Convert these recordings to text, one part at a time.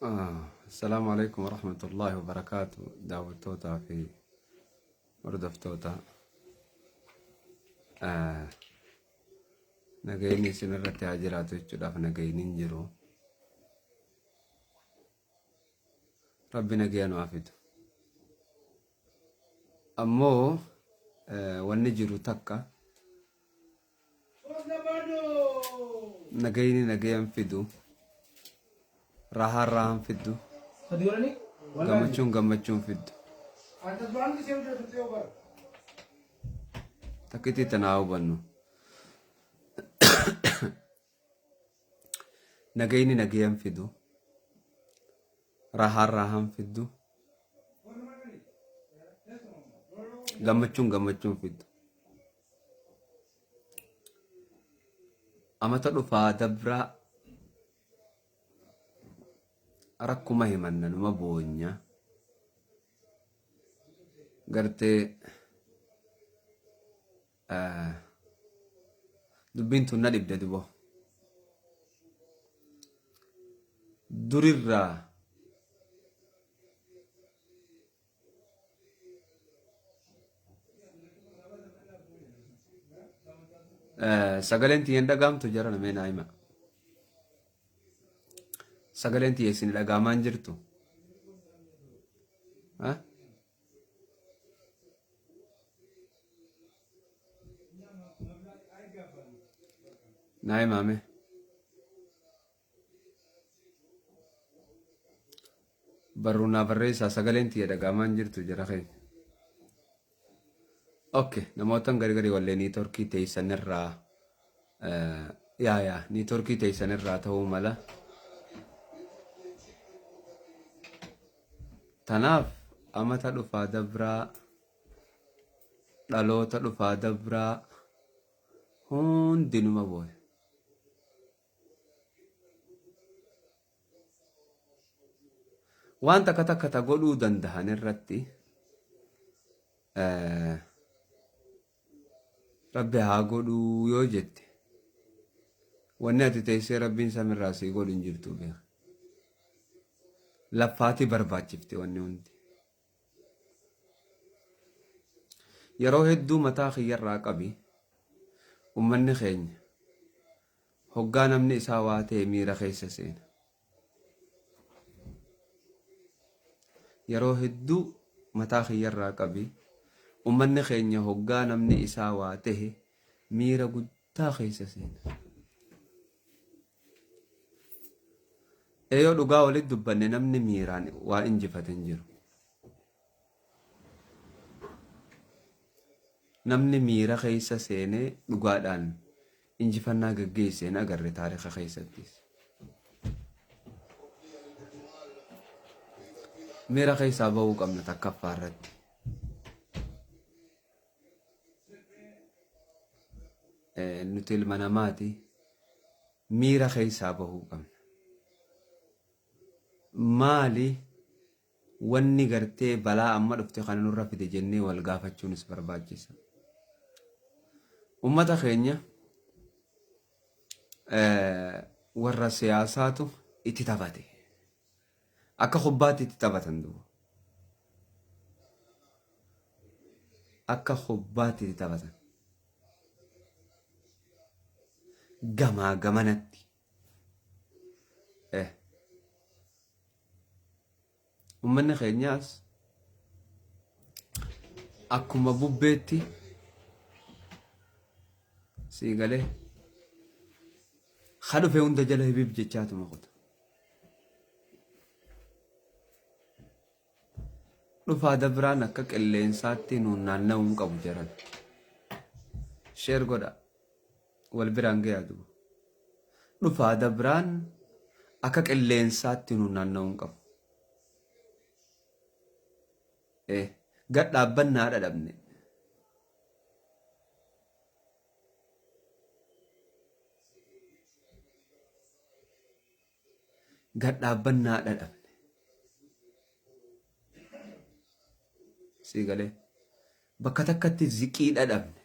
السلام عليكم ورحمة الله وبركاته. دعوة توتا في وردف توتا. آه نجيني سنرة هاجرات وجوداف نجيني نجرو. ربي نجيان وافد. أمو ونجرو تكا. نجيان فيدو. راهم فيدو. gammachuun fiddu. Takkiitti tanaa hubannu. Nagayni nagayan fidu. Rahaan fiddu. Gammachuun fiddu. Amata dhufaa dabraa rakkuma himanna numa boonya. Gartee dubbiin tun na dhibde dubo. Durirraa sagaleen tiyyan dhagaamtu jara namee naa hima. Sagaleen tiyya isin dhagaamaan jirtu. Naa himaame. Barruunaa barreessaa sagaleen tiyya dhagaamaan jirtu jara kee. Okay, namootan gargari wallee niitorkii teessanirraa niitorkii teessanirraa ta'uu mala. Tanaaf amata dhufaa dabraa dhaloota dhufaa dabraa hundinuma booye. Waan takka godhuu danda'an irratti Rabbi haa godhuu yoo jette wanni ati teessee Rabbiin samirraa sii godhu hin jirtu beeka. Laffaatii barbaachifte wanni hundi. Yeroo hedduu mataa kiyyarraa qabi ummanni keenya hoggaa namni isaa waa ta'e miira keessa seena. Yeroo hedduu mataa kiyyarraa qabi ummanni keenya hoggaa namni isaa waa ta'e miira guddaa keessa seena. Eeyoo dhugaa walitti dubbanne namni miiraan waa injifate hin jiru. Namni miira keessa seenee dhugaadhaan injifannaa gaggeesseen agarre taarika keessattis. Miira keessaa bahuu qabna takkaffaa irratti. Nuti ilma namaati miira keessaa bahuu qabna. Maali wanni gartee balaa amma dhufte kana nurra fide jennee wal gaafachuunis barbaachisa. Ummata keenya warra siyaasaatu itti taphate. Akka hubbaatti itti taphatan duuba. Akka hubbaatti itti taphatan. Gamaa gamanatti. Ummanni keenyaas akkuma bubbeetti sii galee haa dhufe hunda jala hibiib jechaatuma kuta. Dhufaa dabraan akka qilleensaatti nuun naanna'uun qabu jiran. Sheer godha wal biraan gayaa duuba. Dhufaa dabraan akka qilleensaatti nuun naanna'uun qabu. Gad dhaabbannaa dhadhabne. Gad dhaabbannaa dhadhabne. Sii galee bakka takkatti ziqii dhadhabne.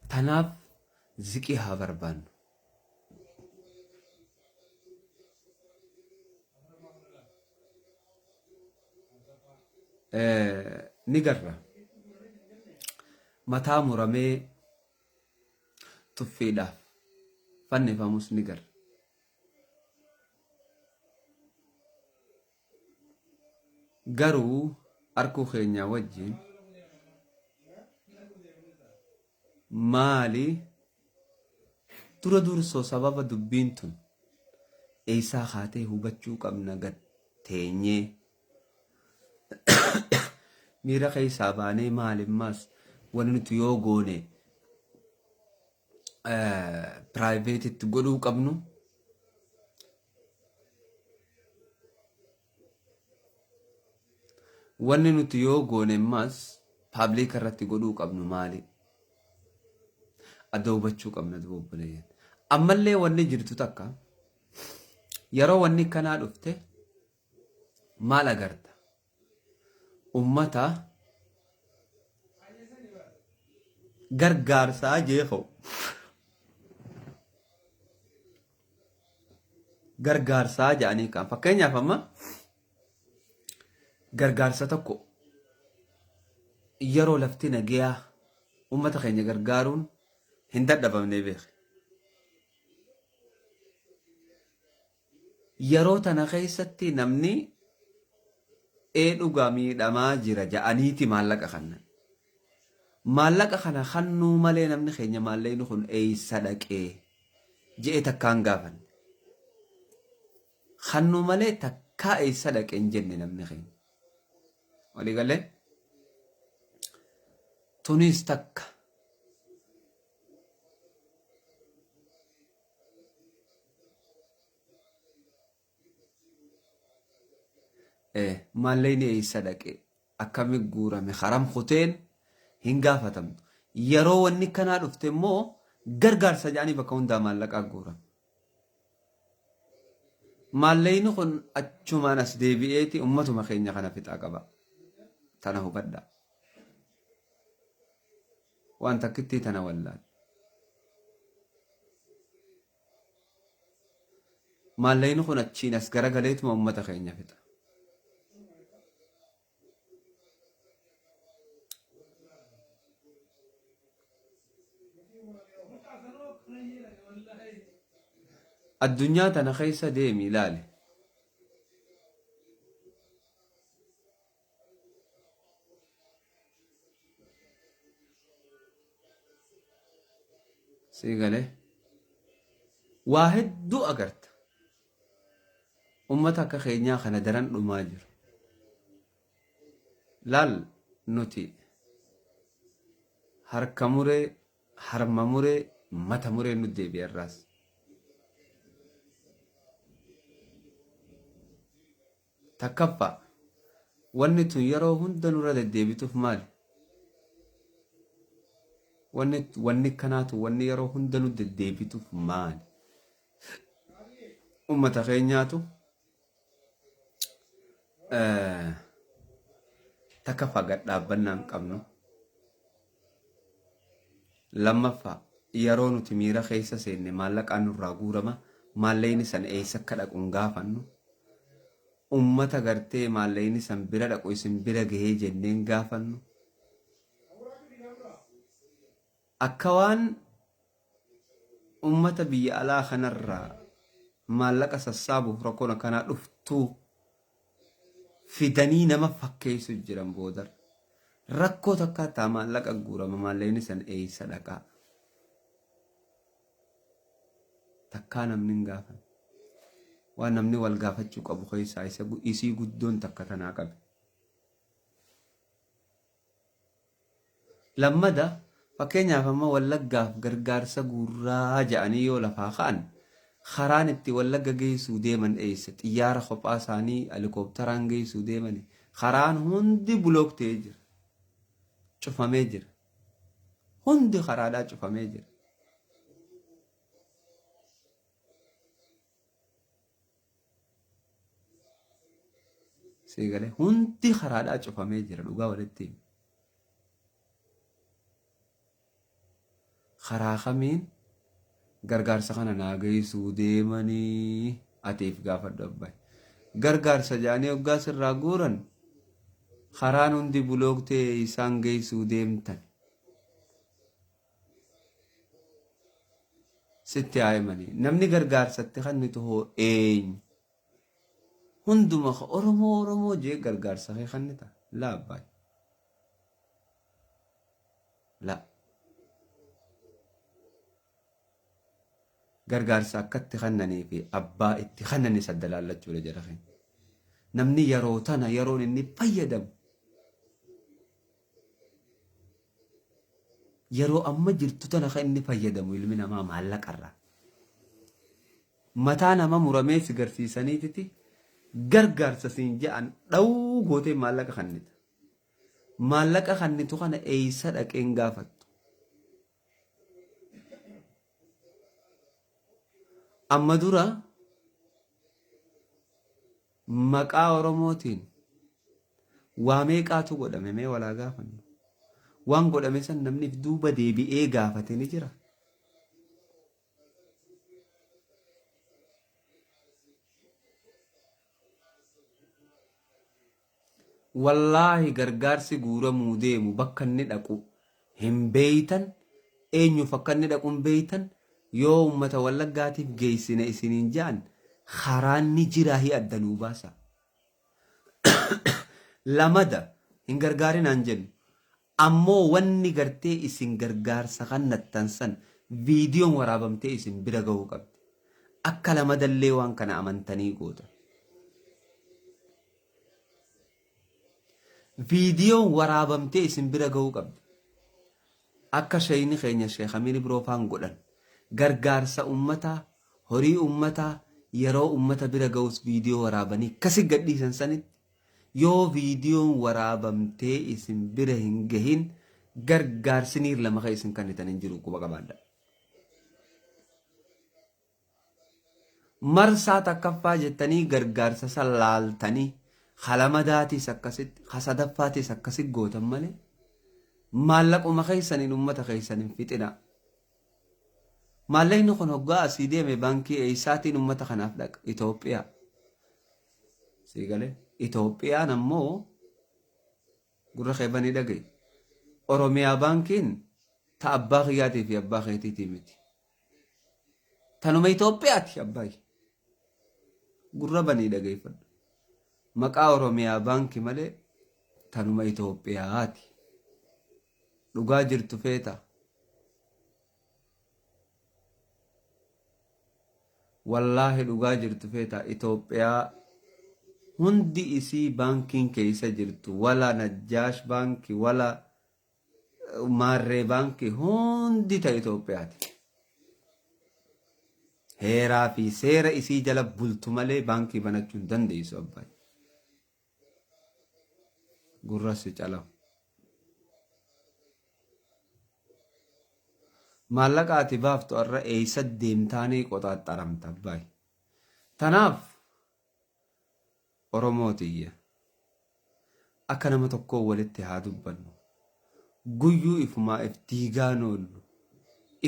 Tanaaf ziqii haa barbaannu. نقرأ متى مرمي تفيدا فني فاموس نقرأ قروا أركو خينيا وجين مالي dura dursoo sababa dubbiin tun eessaa kaatee hubachuu qabna gad teenyee miira keessaa baanee maalimmaas wanni nuti yoo goone piraayiveetitti godhuu qabnu wanni nuti yoo goone ammaas paabliika irratti godhuu qabnu maali adda hubachuu qabna obboleeyyan. Ammallee wanni jirtu takka yeroo wanni kanaa dhufte maal agarta? Ummata gargaarsaa jeeqa'u gargaarsaa jedhanii kan fakkeenyaaf amma gargaarsa tokko yeroo lafti nagayaa ummata keenya gargaaruun hin dadhabamne beek. Yeroo tana keessatti namni dhugaa miidhamaa jira ja'aniiti maallaqa kanna. Maallaqa kana kannuu malee namni keenya maallaqni kun eessa dhaqee je'e takkaan gaafanne. Kannuu malee takkaa eessa dhaqee hin jenne namni keenya. Walii galee tunis takka. Maallaqni eessa dhaqee akkami guurame haram kuteen hin gaafatamtu. Yeroo wanni kanaa dhufte immoo gargaarsa jedhanii bakka hundaa maallaqaa guurame. Maallaqni kun achumaan as deebi'eeti ummatuma keenya kana fixaa qaba. Tana hubadhaa. Waan takkittii tana wallaan. Maallaqni kun achiin as garagaleetuma ummata keenya fixa. Addunyaa tana keessa deemi ilaali. Sii galee waa hedduu agarta. Ummata akka keenyaa kana daran dhumaa jiru. Laal nuti harka muree, harma muree, mata muree nu deebi'arraas. Takkaffaa wanni tun yeroo hunda nurra deddeebituuf maali? Wanni kanaatu wanni yeroo hunda nu deddeebituuf maali? Ummata keenyaatu takkaffaa gad dhaabbannaa hin qabnu. Lammaffaa yeroo nuti miira keessa seenne maallaqaan nurraa guurama maallaqni san eessa akka dhaqu hin gaafannu. Ummata gartee maallaqni san bira dhaqu isin bira gahee jenneen gaafannu. Akka waan ummata biyya alaa kanarraa maallaqa sassaabuuf rakkoon akkanaa dhuftuu fidanii nama fakkeessu jiran boodar. Rakkoo takkaataa maallaqa guurama maallaqni san eessa dhaqaa. Takkaa namni hin gaafanne. Waan namni wal gaafachuu qabu keessaa isii guddoon takka tanaa qabe. Lammada fakkeenyaaf amma Wallaggaaf gargaarsa guurraa jedhanii yoo lafaa ka'an karaan itti Wallagga geessuu deeman eessa? Xiyyaara kophaa isaanii helikoophteraan geessuu deeman karaan hundi bulooktee jira. Cufamee jira. Hundi karaadhaa cufamee jira. Seegalee hundi karaadhaa cufamee jira dhugaa walitti. Karaa kamiin gargaarsa kana naa geessuu deemanii atiif gaafadhu abbaay. Gargaarsa jedhanii hoggaa sirraa guuran karaan hundi bulooktee isaan geessuu deemtan sitti haayimanii namni gargaarsatti kan nuti hoo eenyu hunduma oromoo jee gargaarsa kee kan nita laa abbaa la gargaarsa akkatti kannanii fi abbaa itti kannani saddalaallachuudha jedha keenya namni yeroo tana yeroon inni fayyadamu yeroo amma jirtu tana kan inni fayyadamu ilmi namaa maallaqarraa mataa nama muramee si garsiisaniititi gargaarsa siin je'an dhawuu gootee maallaqa kannita maallaqa kannitu kana eeysa dhaqeen gaafattu amma dura maqaa oromootiin waa meeqaatu godhame mee walaa gaafannu waan godhame san namniif duuba deebi'ee gaafate ni jira wallaahi gargaarsi guuramuu deemu bakka inni dhaqu hin beeytan eenyuuf akka inni dhaqu hin beeytan yoo ummata wallaggaatiif geessine isiniin ja'an haraanni jiraa hi addanuu baasa lamada hin gargaarinaan jennu ammoo wanni gartee isin gargaarsa kannattan san viidiyoon waraabamtee isin bira ga'uu qabdi akka lamadallee waan kana amantanii goota viidiyoon waraabamtee isin bira ga'uu qabdi akka shayni keenya sheekh Amiin Ibroofaan godhan gargaarsa ummataa horii ummataa yeroo ummata bira ga'us viidiyoo waraabanii kasi gadhiisan sanitti yoo viidiyoon waraabamtee isin bira hin gahin gargaarsiniir lama ka isin kannitan hin jiru quba qabaadha marsaa takkaffaa jettanii gargaarsa sallaaltanii halamadaatiis akkasitti hasadaffaatiis akkasit gootan malee maallaquma keessanin ummata keessanin fixina maallaqni kun hoggaa asii deeme baankii eeysaatiin ummata kanaaf dhaqa Itoophiyaa siigalee Itoophiyaan ammoo gurra keebanii dhagaye Oromiyaa baankiin ta abbaa kiyyaatii fi abbaa keetiitii miti tanuma Itoophiyaati abbaayi gurra banii dhagayeeffadhu maqaa Oromiyaa baankii malee tanuma Itoophiyaati dhugaa jirtu feeta wallaahi dhugaa jirtu feeta Itoophiyaa hundi isii baankiin keessa jirtu wala Najjaash baankii wala Maarree baankii hundi ta Itoophiyaati heeraa fi seera isii jala bultu malee baankii banachuu hin dandeessu abbaa gurrasi calaw maallaqa ati baaftu irra eeysa deemtaanii qoxaaxaramta abbaa tanaaf Oromootiyya akka nama tokkoo walitti haa dubbannu guyyuu ifumaa iftiigaan oollu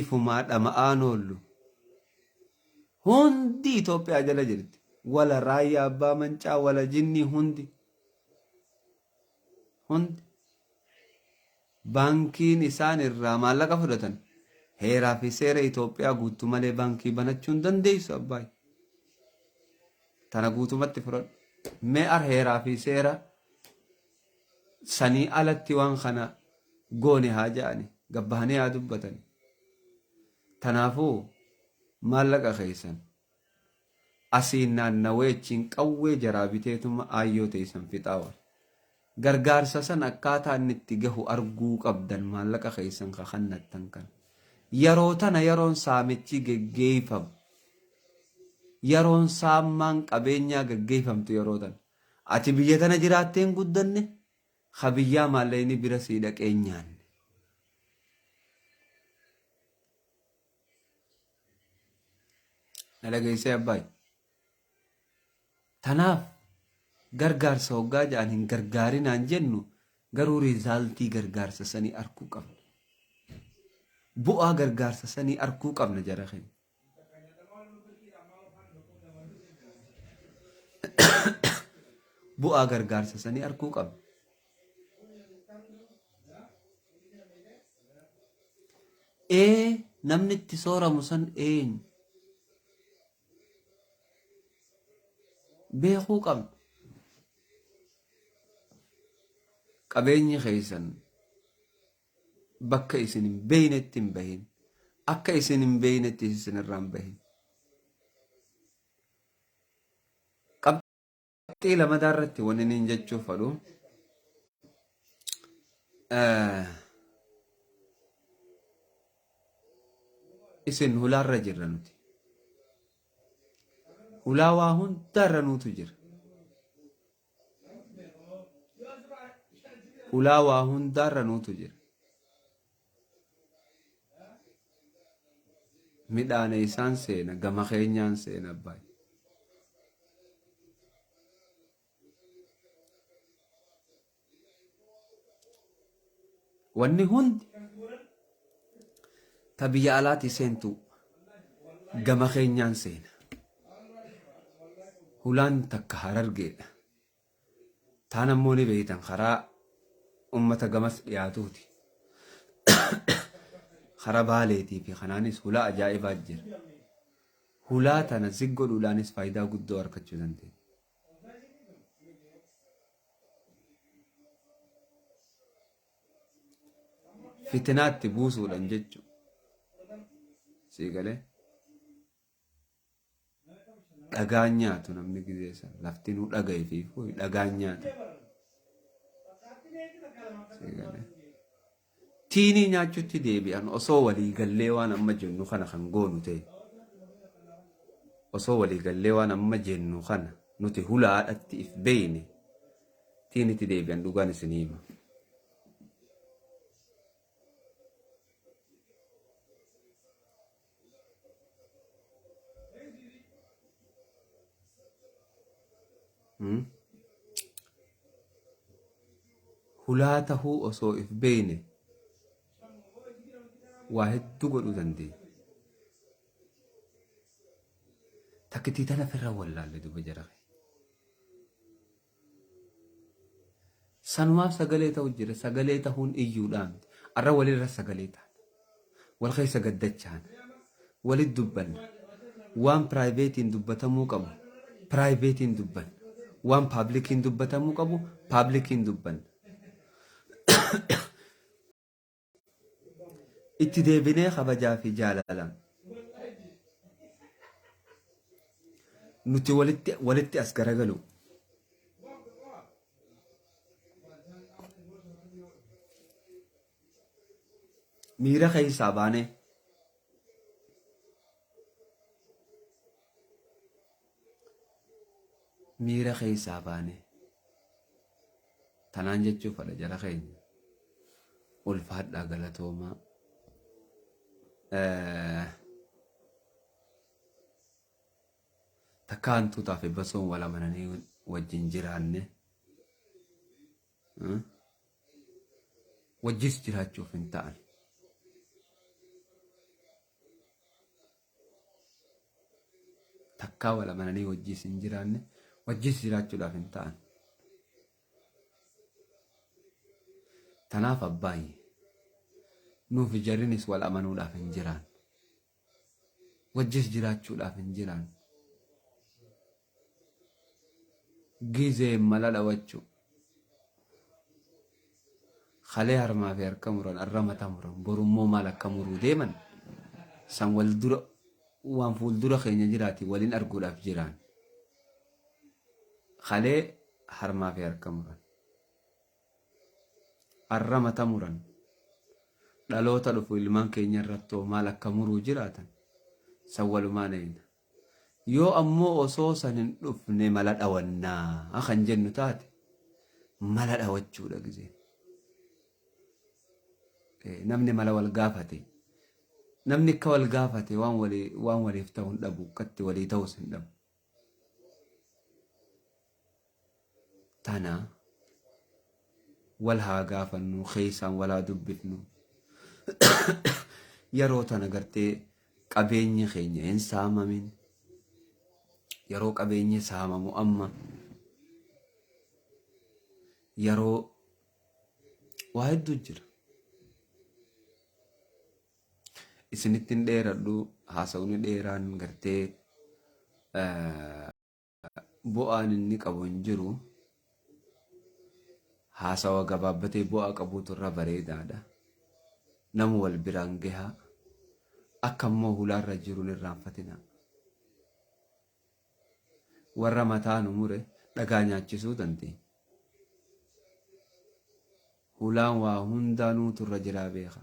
ifumaa dhama'aan oollu hundi Itoophiyaa jala jirti wala raayyaa abbaa mancaa wala jinni hundi baankiin isaan irraa maallaqa fudhatan heeraa fi seera Itoophiyaa guutuu malee baankii banachuu hin dandeessu abbaa tana guutumatti fudhadhu mee'ar heeraa fi seera sanii alatti waan kana goone haa ja'ani gabbahanii haa dubbatani tanaafuu maallaqa keessan asiin naannaweechiin qawwee jaraa biteetuma aayyoo teessan fixaawwan gargaarsa san akkaataa inni itti gahu arguu qabdan maallaqa keessan kakannattan kan yeroo tana yeroon saamichi geggeeffamu yeroon saammaan qabeenyaa geggeeffamtu yeroo tana ati biyya tana jiraatteen guddanne ha biyyaa maallayni bira sii dhaqeen nyaanne na dhageessee abbaayi tanaaf gargaarsa hoggaa ja'an hin gargaarinaan jennu garuu riizaaltii gargaarsa sanii arkuu qabna bu'aa gargaarsa sanii arkuu qabna jara keenya bu'aa gargaarsa sanii arkuu qabna namni itti sooramu san eenyu beekuu qabna. Qabeenyi keessan bakka isin hin beeynetti hin bahin, akka isin hin beeynetti isin irraa hin bahin. Qabxii lamadaa irratti wanni niin jechuuf fadhu isin hulaarra jirra nuti. Hulaa waa hundarra nuutu jira. Hulaa waa hundarra nuutu jira. Midhaana isaan seena, gama keenyaan seena abbaa. Wanni hundi ta biyya alaati seentu gama keenyaan seena. Hulaan takka Harargeedha. Taan ammoo ni beeytan karaa ummata gamas dhiyaatuuti. Karaa Baaleetii fi kanaanis hulaa ajaa'ibaa jira. Hulaa tana ziggodhuudhaanis faayidaa guddoo argachuu dandeenya. Fitinaatti buusuudhaan jechuudha. Siigalee dhagaan nyaatu namni gizeessa lafti nu dhaga'e fi dhagaan nyaatu. Siigalee tiinii nyaachuutti deebi'an osoo walii gallee waan amma jennu kana kan goonu ta'e. Osoo walii gallee waan amma jennu kana nuti hulaadhatti if beeyne tiinitti deebi'an dhugaan isinii hima. Hulaa tahuu osoo if beeyne waa hedduu godhuu dandeenya. Takkitii tana firra wallaalle duba jara. Sanumaaf sagalee ta'u jira. Sagalee tahuun iyyuudhaan arra walirra sagalee taata. Wal keessa gaddachaan walit dubbanna. Waan piraayiveetiin dubbatamuu qabu piraayiveetiin dubbanna. Waan paablikiin dubbatamuu qabu paablikiin dubbanna. Itti deebinee kabajaa fi jaalalaan nuti walitti as garagalu. Miira keessaa baanee tanaan jechuuf fadha jara keenya ulfaadhaa galatoomaa. Takkaan tuutaa fi basoon wal amananii wajjin jiraanne wajjis jiraachuuf hin ta'an. Takkaa wal amananii wajjis hin jiraanne wajjis jiraachuudhaaf hin ta'an. Tanaaf abbaayi nuuf jarrinis wal amanuudhaaf hin jiraan. Wajjis jiraachuudhaaf hin jiraan. Gizee mala dhawachuu kalee harmaa fi harka muran arra mata muran borummoo maal akka muruu deeman san wal dura waan fuuldura keenya jiraati waliin arguudhaaf jiraan. Kalee harmaa fi harka muran arra mata muran dhaloota dhufu ilmaan keenya irrattoo maal akka muruu jiraatan san walumaan eeyna. Yoo ammoo osoo san hin dhufne mala dhawannaa kan jennu taate mala dhawachuudha gizee. Namni mala wal gaafate namni akka wal gaafate waan waliif ta'uu hin dhabu akkatti walii ta'uus hin dhabu. Tana wal haa gaafannu keessaan walaa dubbifnu. Yeroo tana gartee qabeenyi keenya hin saamamin. Yeroo qabeenyi saamamu amma yeroo waa hedduu jira. isinittin dheeradhu haasawni dheeraan gartee bu'aan inni qabu hin jiru. Haasawa gabaabbatee bu'aa qabuutu irra bareedaadha. Nama wal biraan gahaa akka immoo hulaarra jiruun irraanfatina. Warra mataan umure dhagaa nyaachisuu dandeenya. Hulaan waa hundaanuu turra jiraa beeka.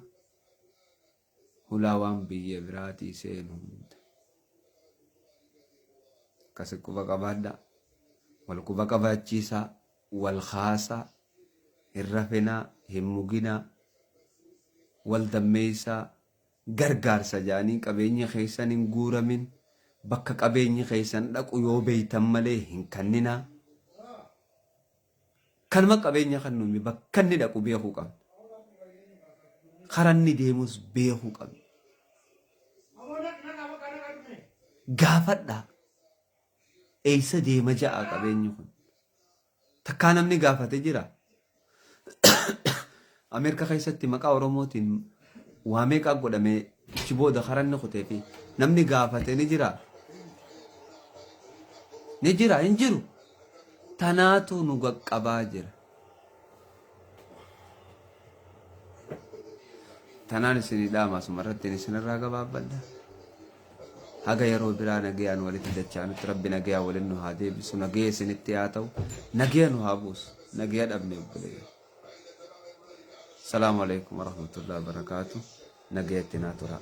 Hulaa waan biyya biraatii seenu hunda. Akkasi quba qabaadha. Wal quba qabaachiisaa, wal khaasaa, hin rafinaa, hin muginaa, wal dammeessaa, gargaarsa jaanii qabeenya keessan hin guuramin. Bakka qabeenyi keessan dhaqu yoo beeytan malee hin kanninaa. Kanuma qabeenya kan nuumi bakka inni dhaqu beekuu qabna. Karanni deemus beekuu qabna. Gaafadhaa. Eessa deema ja'a qabeenyi kun? Takkaa namni gaafate jira. Ameerika keessatti maqaa Oromootiin waa meeqaa godhamee ichi booda karanni kutee fi namni gaafate ni jira. Ni jira hin jiru. Tanaatu nu qaqqabaa jira. Tanaan isinidhaa maasumarratti isinirraa gabaabbadha. Haga yeroo biraa nagayaan walitti dachaanutti rabbi nagayaa waliin nu haa deebisu. Nagaya isinitti haa ta'u. Nagaya nu haa buusu. Nagaya dhabne obboleeyya. Salaamu alaikum warahmatullahi wabarakatuh. Nagayatti naa tura.